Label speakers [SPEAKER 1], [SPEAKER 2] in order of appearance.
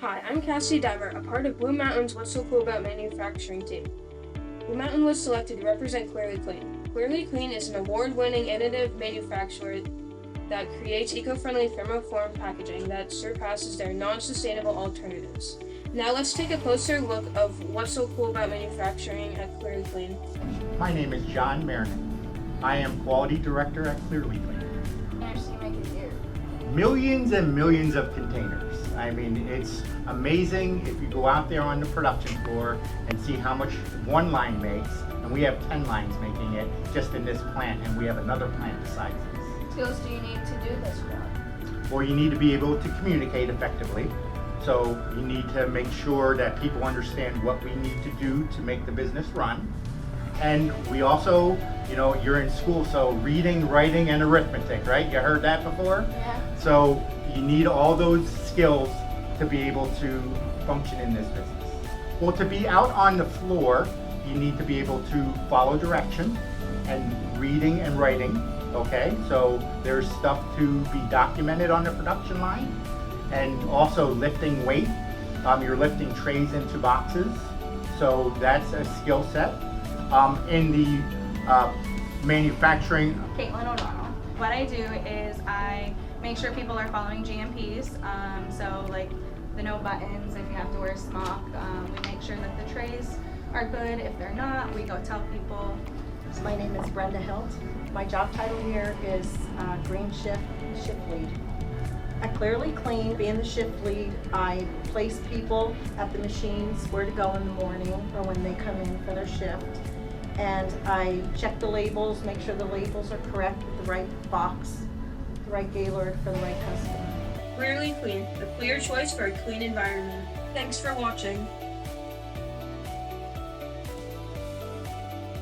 [SPEAKER 1] Hi, I'm Cassie Diver, a part of Blue Mountain's What's So Cool About Manufacturing team. Blue Mountain was selected to represent Clearly Clean. Clearly Clean is an award-winning additive manufacturer that creates eco-friendly thermoform packaging that surpasses their non-sustainable alternatives. Now let's take a closer look of what's so cool about manufacturing at Clearly Clean.
[SPEAKER 2] My name is John Marion. I am Quality Director at Clearly Clean. Millions and millions of containers. I mean, it's amazing if you go out there on the production floor and see how much one line makes, and we have 10 lines making it just in this plant, and we have another plant besides this.
[SPEAKER 3] What skills do you need to do this job?
[SPEAKER 2] Well, you need to be able to communicate effectively. So you need to make sure that people understand what we need to do to make the business run. And we also, you're in school, so reading, writing, and arithmetic, right? You heard that before?
[SPEAKER 3] Yeah.
[SPEAKER 2] So you need all those skills to be able to function in this business. Well, to be out on the floor, you need to be able to follow direction and reading and writing, okay? So there's stuff to be documented on the production line, and also lifting weight. You're lifting trays into boxes, so that's a skill set. In the manufacturing.
[SPEAKER 4] Caitlin O'Donnell. What I do is I make sure people are following GMPs, so like the no buttons, if you have to wear a smock, we make sure that the trays are good. If they're not, we go tell people.
[SPEAKER 5] My name is Brenda Hilt. My job title here is Green Shift Lead. At Clearly Clean, being the shift lead, I place people at the machines where to go in the morning or when they come in for their shift. And I check the labels, make sure the labels are correct with the right box, the right Gaylord for the right customer.
[SPEAKER 1] Clearly Clean, the clear choice for a clean environment. Thanks for watching.